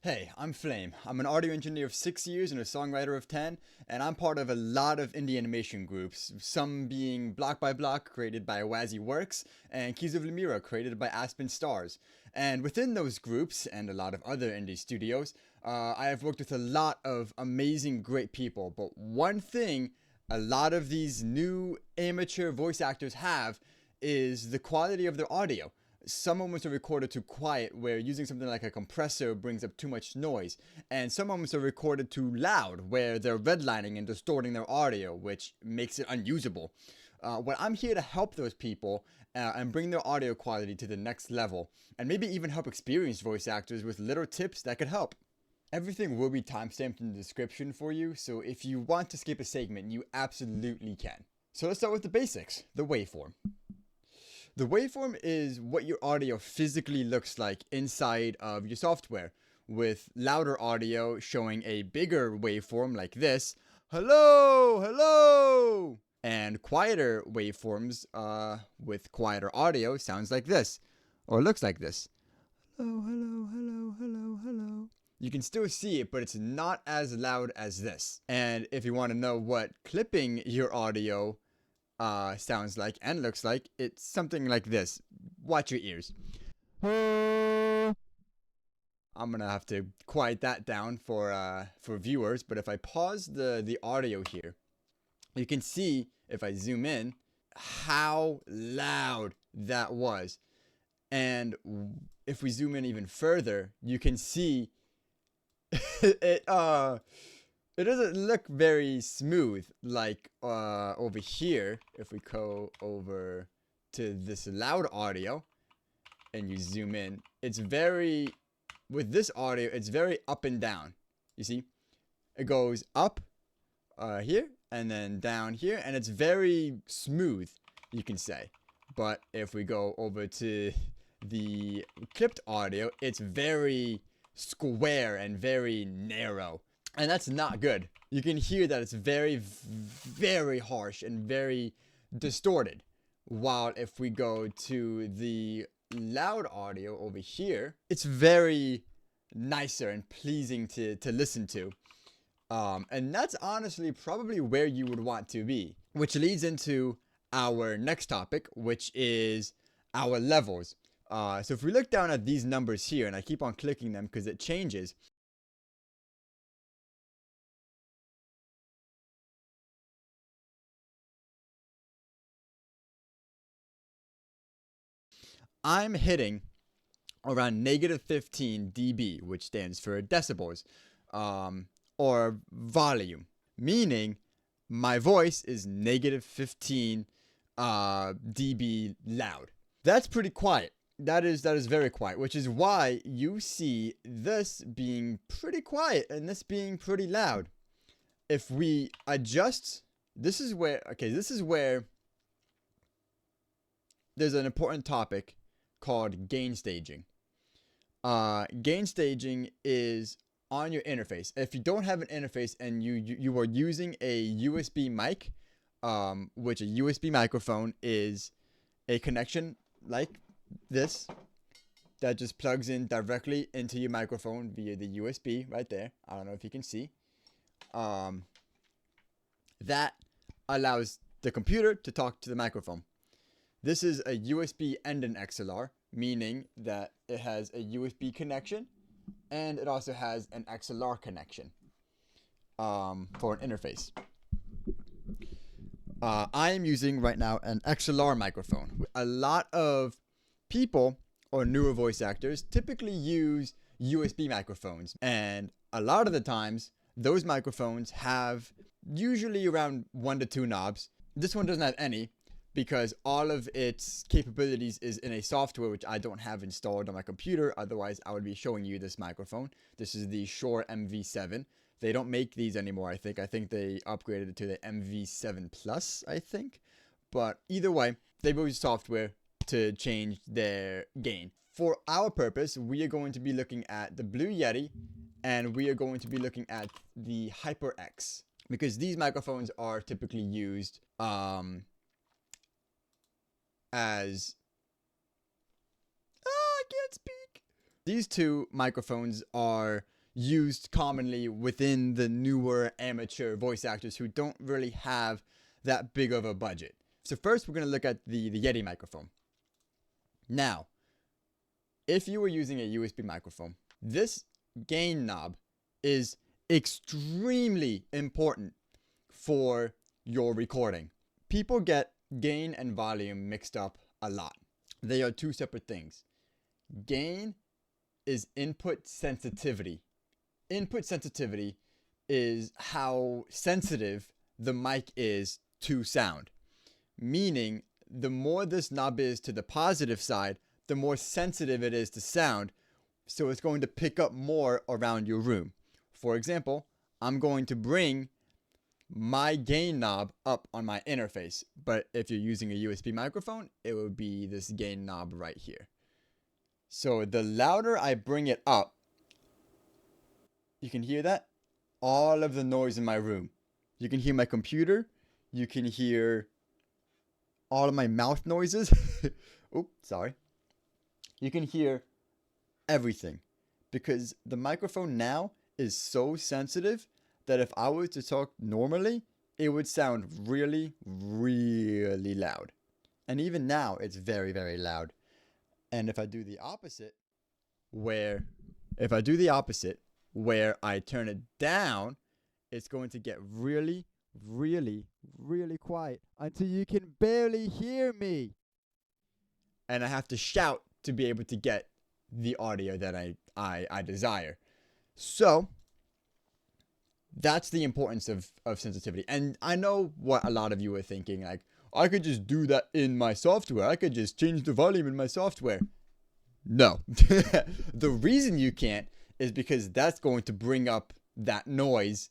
Hey, I'm Flame. I'm an audio engineer of 6 years and a songwriter of 10, and I'm part of a lot of indie animation groups, some being Block by Block, created by Waveforms, and Keys of Lemura, created by Aspen Stars. And within those groups, and a lot of other indie studios, I have worked with a lot of amazing, great people, but one thing a lot of these new amateur voice actors have is the quality of their audio. Some moments are recorded too quiet, where using something like a compressor brings up too much noise, and some moments are recorded too loud, where they're redlining and distorting their audio, which makes it unusable. Well, I'm here to help those people and bring their audio quality to the next level, and maybe even help experienced voice actors with little tips that could help. Everything will be timestamped in the description for you, so if you want to skip a segment, you absolutely can. So let's start with the basics, the waveform. The waveform is what your audio physically looks like inside of your software, with louder audio showing a bigger waveform like this, hello, hello, and quieter waveforms with quieter audio sounds like this, or looks like this, hello, hello, hello, hello, hello. You can still see it, but it's not as loud as this. And if you want to know what clipping your audio sounds like and looks like, it's something like this. Watch your ears. I'm gonna have to quiet that down for viewers, but if I pause the audio here, you can see, if I zoom in, how loud that was. And if we zoom in even further, you can see it doesn't look very smooth like over here. If we go over to this loud audio and you zoom in, it's very, with this audio, it's very up and down. You see, it goes up here and then down here, and it's very smooth, you can say. But if we go over to the clipped audio, it's very square and very narrow, and that's not good. You can hear that it's very, very harsh and very distorted. While if we go to the loud audio over here, it's very nicer and pleasing to listen to. And that's honestly probably where you would want to be, which leads into our next topic, which is our levels. So if we look down at these numbers here, and I keep on clicking them because it changes. I'm hitting around negative 15 dB, which stands for decibels, or volume, meaning my voice is negative 15 dB loud. That's pretty quiet. That is very quiet, which is why you see this being pretty quiet and this being pretty loud. If we adjust, this is where there's an important topic called gain staging. Gain staging is on your interface. If you don't have an interface and you are using a USB mic, which a USB microphone is a connection like this that just plugs in directly into your microphone via the USB right there. I don't know if you can see. That allows the computer to talk to the microphone. This is a USB and an XLR, meaning that it has a USB connection and it also has an XLR connection for an interface. I am using right now an XLR microphone. A lot of people or newer voice actors typically use USB microphones, and a lot of the times those microphones have usually around 1 to 2 knobs. This one doesn't have any because all of its capabilities is in a software which I don't have installed on my computer. Otherwise, I would be showing you this microphone. This is the Shure MV7. They don't make these anymore, I think. I think they upgraded it to the MV7 Plus, I think. But either way, they use software to change their gain. For our purpose, we are going to be looking at the Blue Yeti, and we are going to be looking at the HyperX, because these microphones are typically used as I can't speak. these two microphones are used commonly within the newer amateur voice actors who don't really have that big of a budget. So first we're going to look at the Yeti microphone. Now, if you were using a USB microphone, this gain knob is extremely important for your recording. People get gain and volume mixed up a lot. They are two separate things. Gain is input sensitivity. Input sensitivity is how sensitive the mic is to sound. Meaning, the more this knob is to the positive side, the more sensitive it is to sound. So it's going to pick up more around your room. For example, I'm going to bring my gain knob up on my interface. But if you're using a USB microphone, it would be this gain knob right here. So the louder I bring it up, you can hear that? All of the noise in my room. You can hear my computer. You can hear all of my mouth noises. Oops, sorry. You can hear everything because the microphone now is so sensitive that if I was to talk normally, it would sound really, really loud. And even now, it's very, very loud. And if I do the opposite, where I turn it down, it's going to get really, really, really quiet until you can barely hear me. And I have to shout to be able to get the audio that I desire. So that's the importance of sensitivity. And I know what a lot of you are thinking, like, I could just do that in my software. I could just change the volume in my software. No. The reason you can't is because that's going to bring up that noise,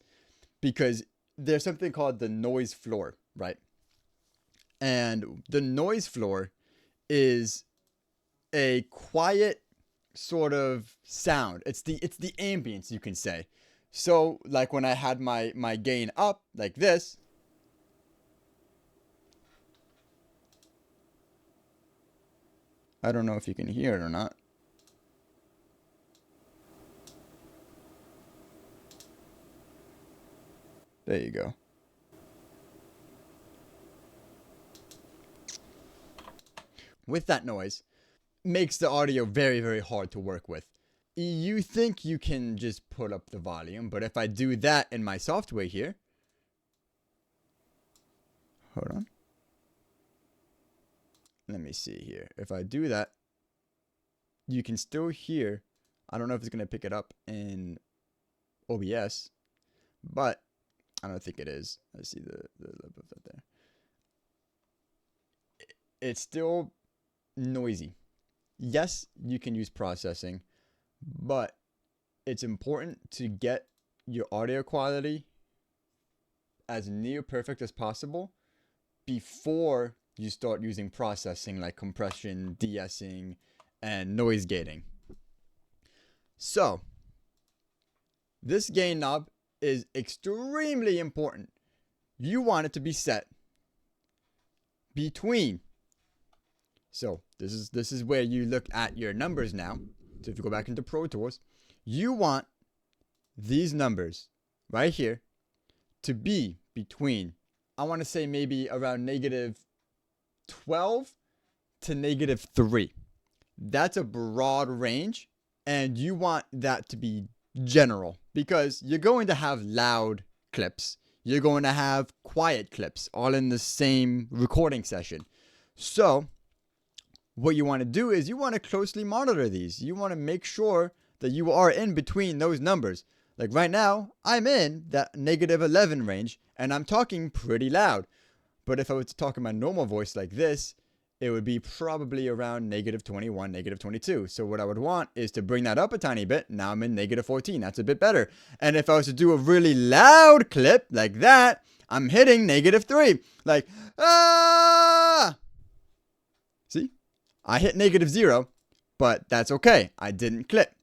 because there's something called the noise floor, right? And the noise floor is a quiet sort of sound. It's the ambience, you can say. So like when I had my gain up like this, I don't know if you can hear it or not. There you go. With that noise, makes the audio very, very hard to work with. You think you can just put up the volume, but if I do that in my software here, hold on. Let me see here. If I do that, you can still hear. I don't know if it's going to pick it up in OBS, but I don't think it is. I see the little bit of that there. It's still noisy. Yes, you can use processing, but it's important to get your audio quality as near perfect as possible before you start using processing like compression, de-essing, and noise gating. So, this gain knob is extremely important. You want it to be set between. So, this is where you look at your numbers now. So, if you go back into Pro Tools, you want these numbers right here to be between, I want to say maybe around -12 to -3. That's a broad range, and you want that to be general because you're going to have loud clips. You're going to have quiet clips all in the same recording session. So what you want to do is you want to closely monitor these. You want to make sure that you are in between those numbers. Like right now, I'm in that -11 range, and I'm talking pretty loud. But if I were to talk in my normal voice like this, it would be probably around -21, -22. So what I would want is to bring that up a tiny bit. Now I'm in -14. That's a bit better. And if I was to do a really loud clip like that, I'm hitting -3. Like, ah! See? I hit -0, but that's okay. I didn't clip.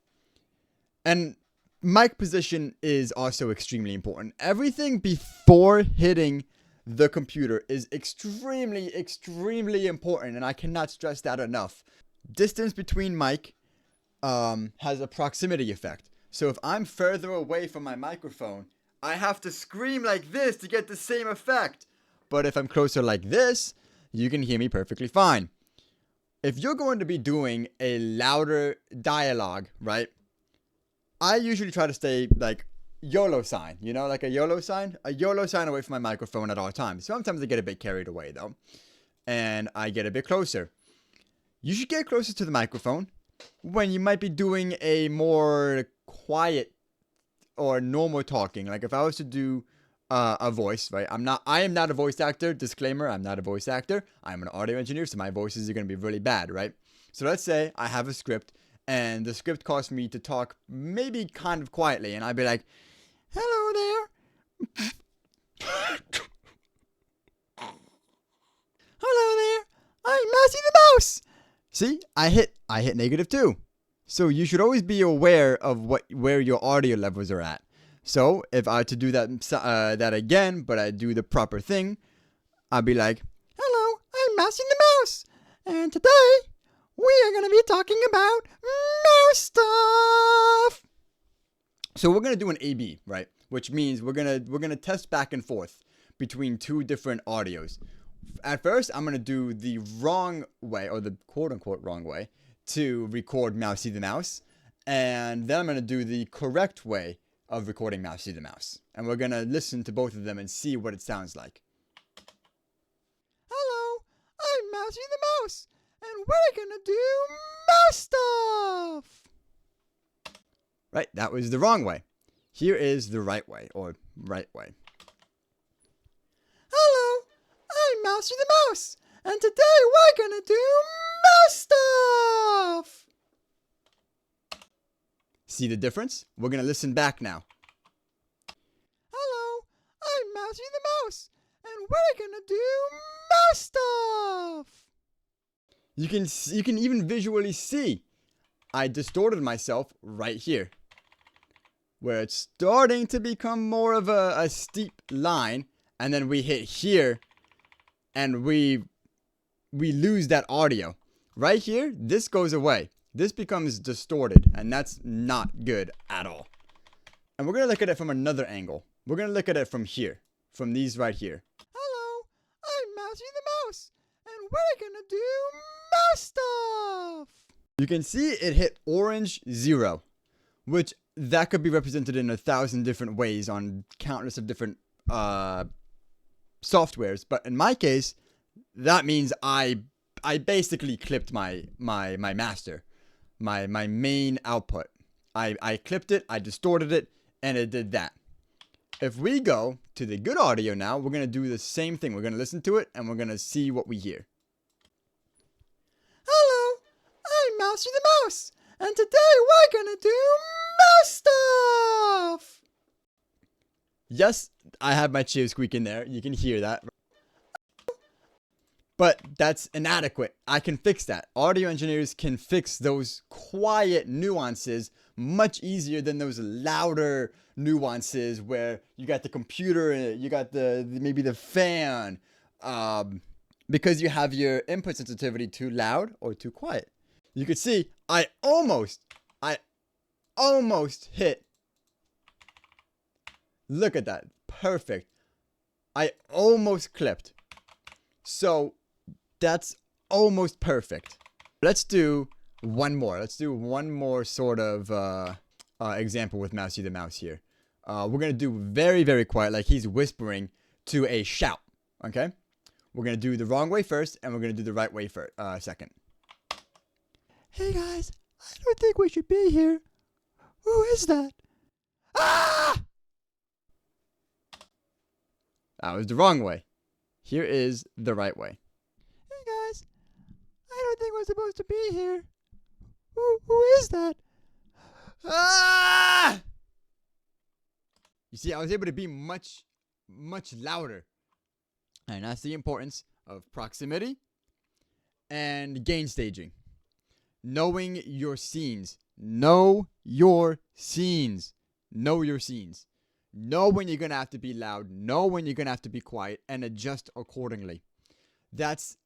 And mic position is also extremely important. Everything before hitting the computer is extremely, extremely important, and I cannot stress that enough. Distance between mic has a proximity effect. So if I'm further away from my microphone, I have to scream like this to get the same effect. But if I'm closer like this, you can hear me perfectly fine. If you're going to be doing a louder dialogue, right? I usually try to stay like YOLO sign, you know, like a YOLO sign? A YOLO sign away from my microphone at all times. Sometimes I get a bit carried away though, and I get a bit closer. You should get closer to the microphone when you might be doing a more quiet or normal talking. Like if I was to do a voice, right? I am not a voice actor. Disclaimer, I'm not a voice actor. I'm an audio engineer, so my voices are going to be really bad, right? So let's say I have a script, and the script calls me to talk maybe kind of quietly, and I'd be like, hello there. Hello there. I'm Mousey the Mouse. See, I hit -2. So you should always be aware of where your audio levels are at. So if I had to do that again, but I do the proper thing, I'd be like, hello, I'm Mousey the Mouse, and today we are going to be talking about mouse stuff. So we're going to do an A/B, right? Which means we're going to test back and forth between two different audios. At first, I'm going to do the wrong way, or the quote-unquote wrong way, to record Mousey the Mouse. And then I'm going to do the correct way of recording Mousey the Mouse. And we're going to listen to both of them and see what it sounds like. Hello, I'm Mousey the Mouse, and we're going to do mouse stuff. Right, that was the wrong way. Here is the right way, or right way. Hello, I'm Mousey the Mouse, and today we're gonna do mouse stuff! See the difference? We're gonna listen back now. Hello, I'm Mousey the Mouse, and we're gonna do mouse stuff! You can even visually see I distorted myself right here, where it's starting to become more of a steep line, and then we hit here, and we lose that audio. Right here, this goes away. This becomes distorted, and that's not good at all. And we're going to look at it from another angle. We're going to look at it from here, from these right here. Hello, I'm Mousey the Mouse, and we're going to do mouse stuff. You can see it hit orange 0, which that could be represented in 1,000 different ways on countless of different softwares. But in my case, that means I basically clipped my master, my main output. I clipped it, I distorted it, and it did that. If we go to the good audio now, we're going to do the same thing. We're going to listen to it, and we're going to see what we hear. Hello, I'm Mousey the Mouse, and today we're going to do mouse stuff! Yes, I have my chair squeak in there. You can hear that. But that's inadequate. I can fix that. Audio engineers can fix those quiet nuances much easier than those louder nuances where you got the computer, you got maybe the fan, because you have your input sensitivity too loud or too quiet. You could see I almost hit. Look at that. Perfect. I almost clipped. So that's almost perfect. Let's do one more. Let's do one more sort of example with Mousey the Mouse here. We're going to do very, very quiet, like he's whispering to a shout. Okay? We're going to do the wrong way first, and we're going to do the right way second. Hey guys, I don't think we should be here. Who is that? Ah! That was the wrong way. Here is the right way. Hey guys, I don't think we're supposed to be here. Who is that? Ah! You see, I was able to be much, much louder. And that's the importance of proximity and gain staging. Knowing your scenes. Know your scenes. Know your scenes. Know when you're going to have to be loud. Know when you're going to have to be quiet. And adjust accordingly. That's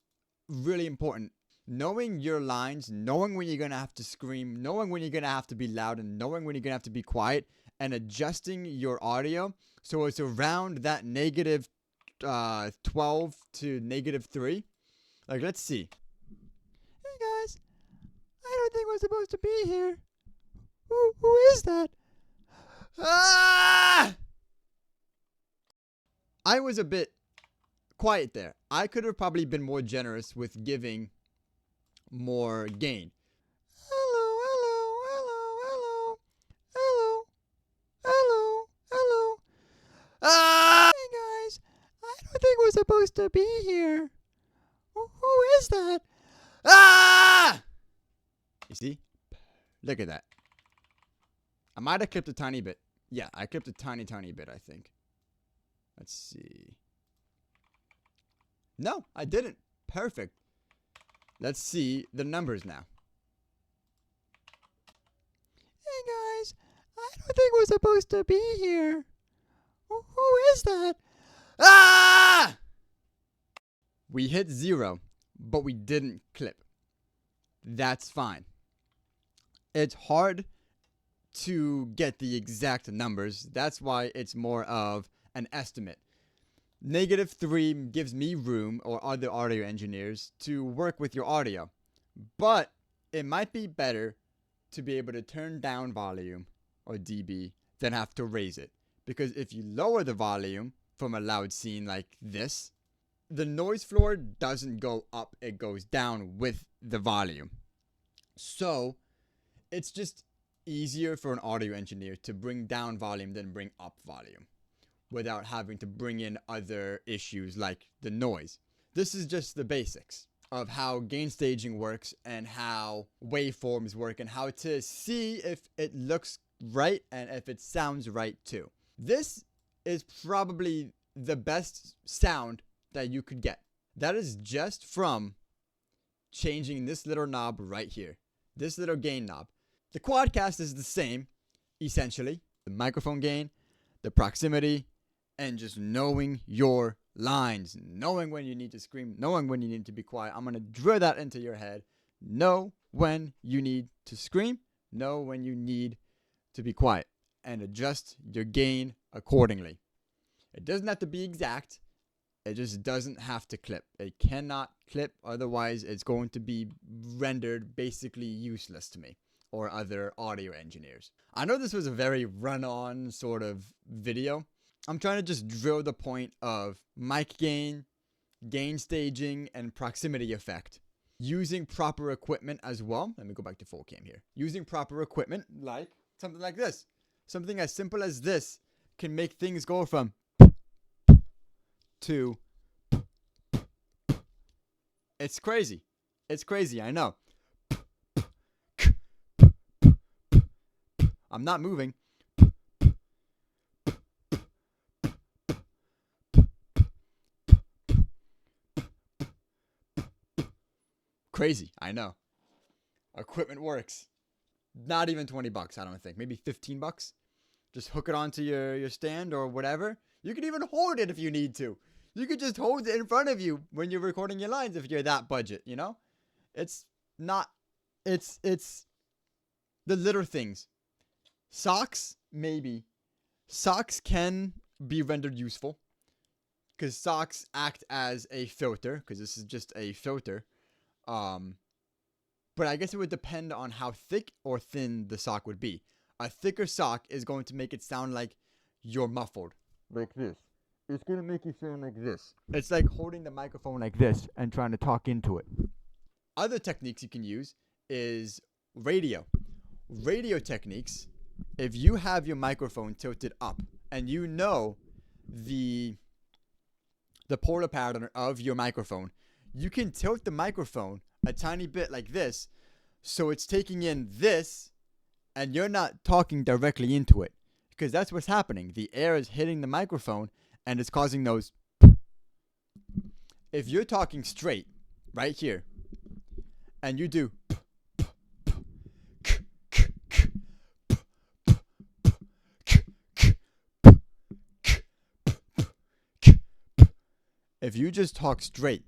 really important. knowing your lines, knowing when you're going to have to scream, knowing when you're going to have to be loud, and knowing when you're going to have to be quiet, and adjusting your audio so it's around that negative 12 to negative 3. Like, let's see. Hey guys, I don't think we're supposed to be here. Who is that? Ah! I was a bit quiet there. I could have probably been more generous with giving more gain. Hello, hello, hello, hello, hello, hello, hello. Ah! Hey guys, I don't think we're supposed to be here. Who is that? Ah! You see? Look at that. I might have clipped a tiny bit. Yeah, I clipped a tiny bit, I think. Let's see. No, I didn't. Perfect. Let's see the numbers now. Hey guys, I don't think we're supposed to be here. Who is that? Ah! We hit 0, but we didn't clip. That's fine. It's hard to get the exact numbers. That's why it's more of an estimate. -3 gives me room, or other audio engineers, to work with your audio. But it might be better to be able to turn down volume, or dB, than have to raise it. Because if you lower the volume from a loud scene like this, the noise floor doesn't go up, it goes down with the volume. So it's just easier for an audio engineer to bring down volume than bring up volume without having to bring in other issues like the noise. This is just the basics of how gain staging works and how waveforms work and how to see if it looks right and if it sounds right too. This is probably the best sound that you could get. That is just from changing this little knob right here, this little gain knob. The quadcast is the same, essentially. The microphone gain, the proximity, and just knowing your lines, knowing when you need to scream, knowing when you need to be quiet. I'm going to drill that into your head. Know when you need to scream, know when you need to be quiet, and adjust your gain accordingly. It doesn't have to be exact. It just doesn't have to clip. It cannot clip, otherwise it's going to be rendered basically useless to me or other audio engineers. I know this was a very run-on sort of video. I'm trying to just drill the point of mic gain, gain staging, and proximity effect. Using proper equipment as well. Let me go back to full cam here. Using proper equipment, like something like this. Something as simple as this can make things go from to. It's crazy. It's crazy, I know. I'm not moving. Crazy, I know. Equipment works. Not even 20 bucks, I don't think. Maybe 15 bucks. Just hook it onto your stand or whatever. You can even hold it if you need to. You could just hold it in front of you when you're recording your lines if you're that budget, you know? It's not, it's the little things. Socks, maybe. Socks can be rendered useful because socks act as a filter, because this is just a filter. But I guess it would depend on how thick or thin the sock would be. A thicker sock is going to make it sound like you're muffled. Like this. It's going to make you sound like this. It's like holding the microphone like this and trying to talk into it. Other techniques you can use is radio. Radio techniques, if you have your microphone tilted up and you know the polar pattern of your microphone, you can tilt the microphone a tiny bit like this so it's taking in this and you're not talking directly into it, because that's what's happening. The air is hitting the microphone and it's causing those. If you're talking straight right here and you do, if you just talk straight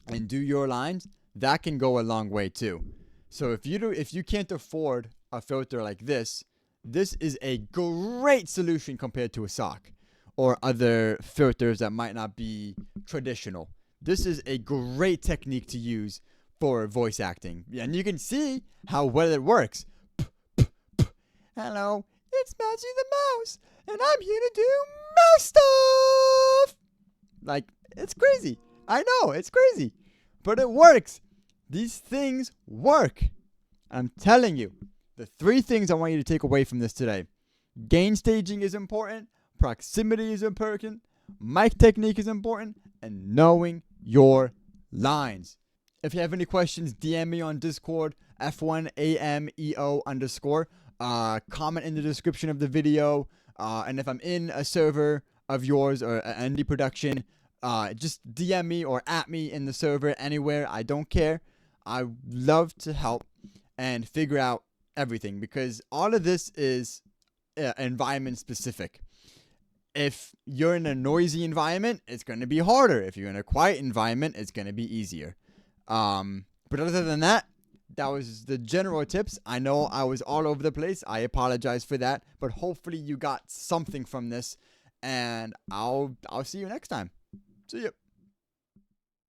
and do your lines, that can go a long way too. So if you can't afford a filter like this is a great solution compared to a sock or other filters that might not be traditional. This is a great technique to use for voice acting. And you can see how well it works. Hello, it's Mousey the Mouse, and I'm here to do mouse stuff. Like, it's crazy. I know, it's crazy. But it works. These things work. I'm telling you. The 3 things I want you to take away from this today. Gain staging is important. Proximity is important. Mic technique is important. And knowing your lines. If you have any questions, DM me on Discord, F1AMEO_. Comment in the description of the video. And if I'm in a server of yours or an indie production, just DM me or at me in the server anywhere. I don't care. I love to help and figure out everything, because all of this is environment specific. If you're in a noisy environment, it's going to be harder. If you're in a quiet environment, it's going to be easier. But other than that, that was the general tips. I know I was all over the place. I apologize for that, but hopefully you got something from this, and I'll see you next time. See ya.